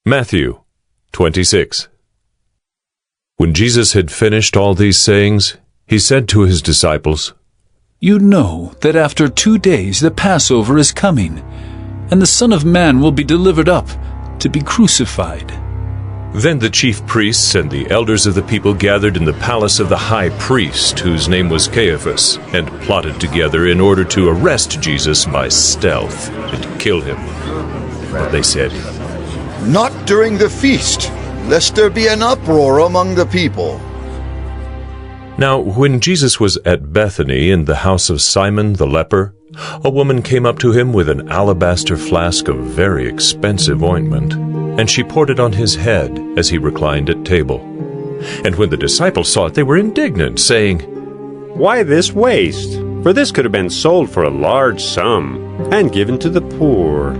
Matthew 26. When Jesus had finished all these sayings, he said to his disciples, "You know that after 2 days the Passover is coming, and the Son of Man will be delivered up to be crucified." Then the chief priests and the elders of the people gathered in the palace of the high priest, whose name was Caiaphas, and plotted together in order to arrest Jesus by stealth and kill him. But they said, "Not during the feast, lest there be an uproar among the people." Now when Jesus was at Bethany in the house of Simon the leper, a woman came up to him with an alabaster flask of very expensive ointment, and she poured it on his head as he reclined at table. And when the disciples saw it, they were indignant, saying, "Why this waste? For this could have been sold for a large sum and given to the poor."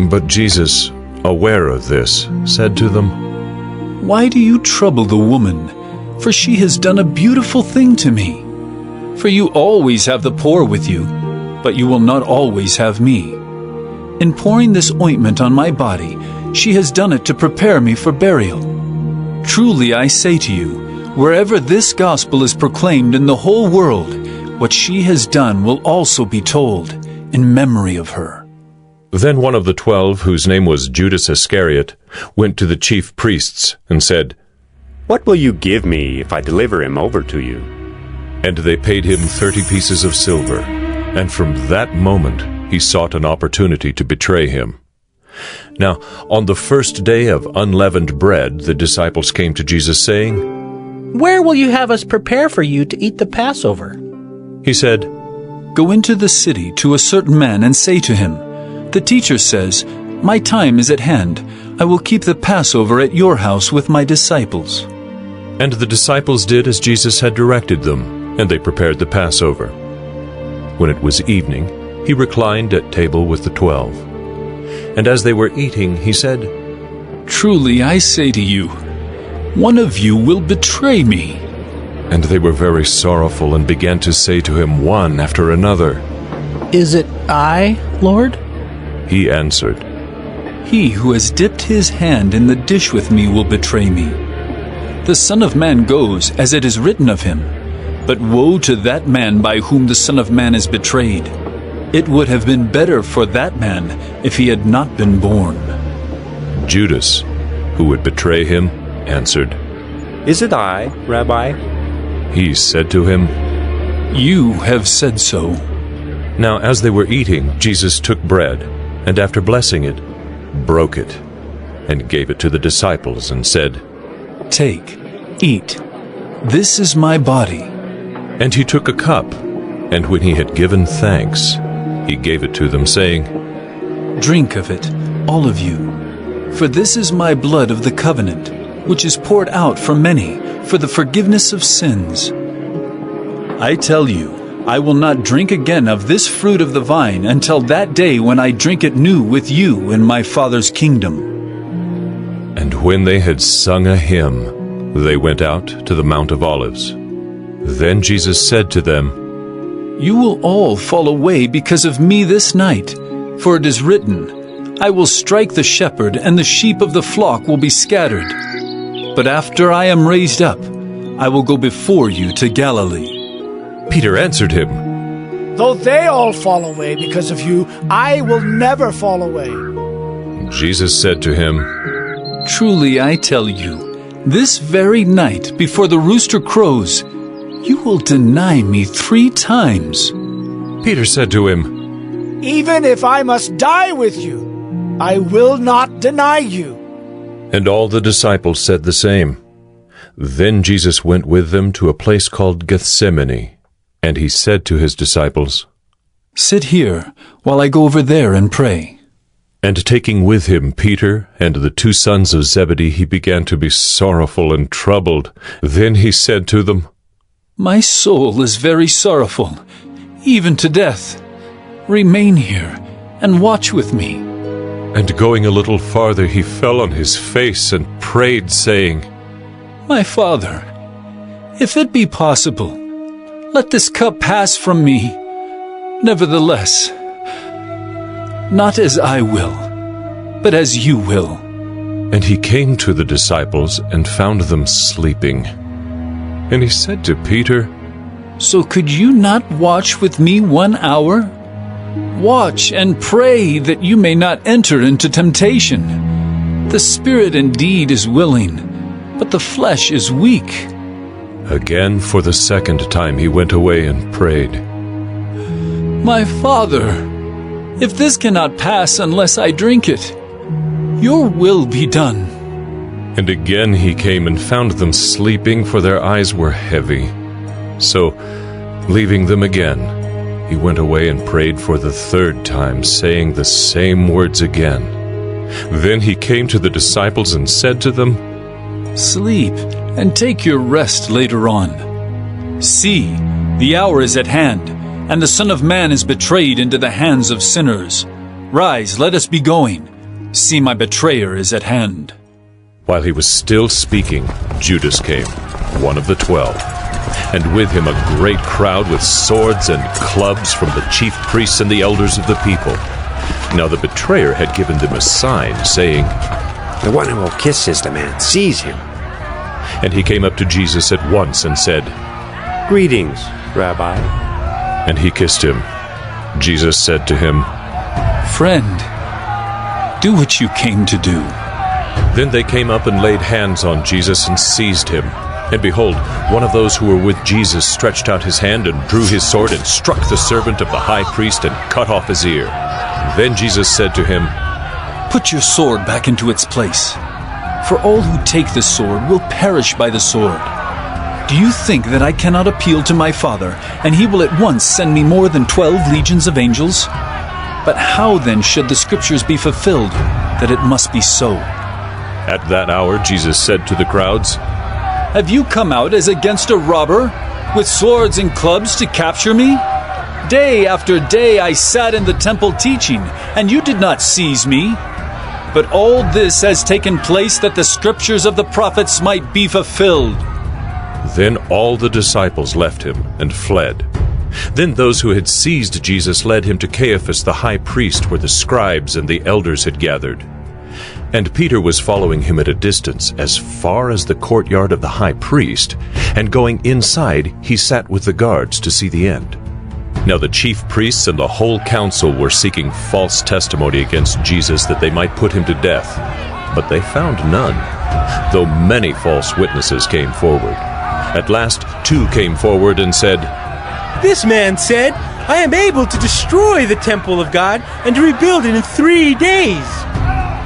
But Jesus, aware of this, said to them, "Why do you trouble the woman? For she has done a beautiful thing to me. For you always have the poor with you, but you will not always have me. In pouring this ointment on my body, she has done it to prepare me for burial. Truly I say to you, wherever this gospel is proclaimed in the whole world, what she has done will also be told in memory of her." Then one of the 12, whose name was Judas Iscariot, went to the chief priests and said, "What will you give me if I deliver him over to you?" And they paid him 30 pieces of silver, and from that moment he sought an opportunity to betray him. Now, on the first day of unleavened bread, the disciples came to Jesus, saying, "Where will you have us prepare for you to eat the Passover?" He said, "Go into the city to a certain man and say to him, 'The teacher says, my time is at hand. I will keep the Passover at your house with my disciples.'" And the disciples did as Jesus had directed them, and they prepared the Passover. When it was evening, he reclined at table with the 12. And as they were eating, he said, "Truly I say to you, one of you will betray me." And they were very sorrowful and began to say to him one after another. "Is it I, Lord?" He answered, "He who has dipped his hand in the dish with me will betray me. The Son of Man goes as it is written of him, but woe to that man by whom the Son of Man is betrayed. It would have been better for that man if he had not been born." Judas, who would betray him, answered, "Is it I, Rabbi?" He said to him, "You have said so." Now as they were eating, Jesus took bread, and after blessing it, broke it, and gave it to the disciples, and said, "Take, eat. This is my body." And he took a cup, and when he had given thanks, he gave it to them, saying, "Drink of it, all of you. For this is my blood of the covenant, which is poured out for many for the forgiveness of sins. I tell you, I will not drink again of this fruit of the vine until that day when I drink it new with you in my Father's kingdom." And when they had sung a hymn, they went out to the Mount of Olives. Then Jesus said to them, "You will all fall away because of me this night, for it is written, I will strike the shepherd, and the sheep of the flock will be scattered. But after I am raised up, I will go before you to Galilee." Peter answered him, "Though they all fall away because of you, I will never fall away." Jesus said to him, "Truly I tell you, this very night before the rooster crows, you will deny me 3 times. Peter said to him, "Even if I must die with you, I will not deny you." And all the disciples said the same. Then Jesus went with them to a place called Gethsemane, and he said to his disciples, "Sit here while I go over there and pray." And taking with him Peter and the 2 sons of Zebedee, he began to be sorrowful and troubled. Then he said to them, "My soul is very sorrowful, even to death. Remain here and watch with me." And going a little farther, he fell on his face and prayed, saying, "My Father, if it be possible, let this cup pass from me. Nevertheless, not as I will, but as you will." And he came to the disciples and found them sleeping. And he said to Peter, So could you not watch with me 1 hour? Watch and pray that you may not enter into temptation. The spirit indeed is willing, but the flesh is weak. Again, for the second time, he went away and prayed, My Father, if this cannot pass unless I drink it, your will be done. And again he came and found them sleeping, for their eyes were heavy. So, leaving them again, he went away and prayed for the third time, saying the same words again. Then he came to the disciples and said to them, Sleep and take your rest later on. See, the hour is at hand, and the Son of Man is betrayed into the hands of sinners. Rise, let us be going. See, my betrayer is at hand. While he was still speaking, Judas came, one of the 12, and with him a great crowd with swords and clubs from the chief priests and the elders of the people. Now the betrayer had given them a sign, saying, The one who will kiss is the man. Seize him. And he came up to Jesus at once and said, Greetings, Rabbi. And he kissed him. Jesus said to him, Friend, do what you came to do. Then they came up and laid hands on Jesus and seized him. And behold, one of those who were with Jesus stretched out his hand and drew his sword and struck the servant of the high priest and cut off his ear. Then Jesus said to him, Put your sword back into its place, for all who take the sword will perish by the sword. Do you think that I cannot appeal to my Father, and he will at once send me more than 12 legions of angels? But how then should the scriptures be fulfilled, that it must be so? At that hour Jesus said to the crowds, Have you come out as against a robber, with swords and clubs to capture me? Day after day I sat in the temple teaching, and you did not seize me. But all this has taken place that the scriptures of the prophets might be fulfilled. Then all the disciples left him and fled. Then those who had seized Jesus led him to Caiaphas the high priest, where the scribes and the elders had gathered. And Peter was following him at a distance, as far as the courtyard of the high priest, and going inside, he sat with the guards to see the end. Now the chief priests and the whole council were seeking false testimony against Jesus, that they might put him to death. But they found none, though many false witnesses came forward. At last 2 came forward and said, This man said, I am able to destroy the temple of God and to rebuild it in 3 days.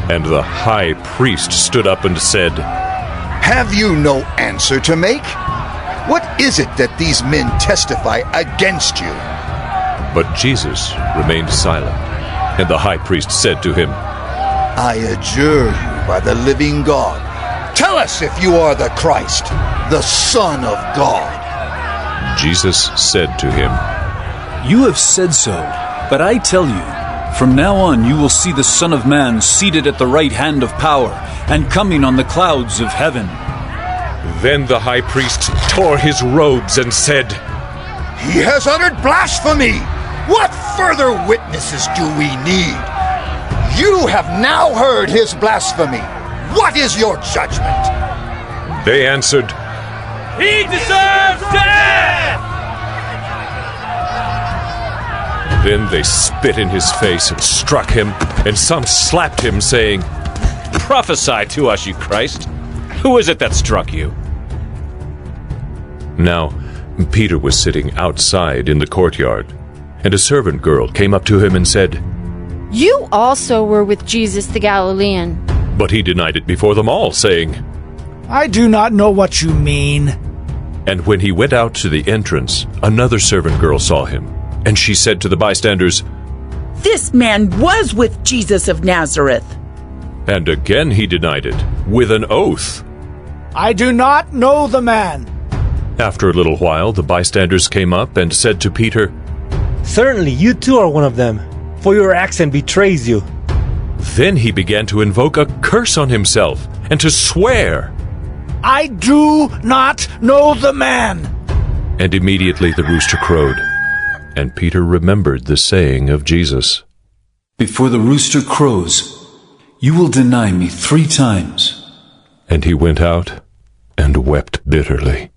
And the high priest stood up and said, Have you no answer to make? What is it that these men testify against you? But Jesus remained silent. And the high priest said to him, I adjure you by the living God, tell us if you are the Christ, the Son of God. Jesus said to him, You have said so, but I tell you, from now on you will see the Son of Man seated at the right hand of power, and coming on the clouds of heaven. Then the high priest tore his robes and said, He has uttered blasphemy! What further witnesses do we need? You have now heard his blasphemy. What is your judgment? They answered, He deserves death! Then they spit in his face and struck him, and some slapped him, saying, Prophesy to us, you Christ. Who is it that struck you? Now Peter was sitting outside in the courtyard, and a servant girl came up to him and said, You also were with Jesus the Galilean. But he denied it before them all, saying, I do not know what you mean. And when he went out to the entrance, another servant girl saw him, and she said to the bystanders, This man was with Jesus of Nazareth. And again he denied it, with an oath. I do not know the man. After a little while, the bystanders came up and said to Peter, Certainly you too are one of them, for your accent betrays you. Then he began to invoke a curse on himself and to swear. I do not know the man. And immediately the rooster crowed, and Peter remembered the saying of Jesus. Before the rooster crows, you will deny me 3 times. And he went out and wept bitterly.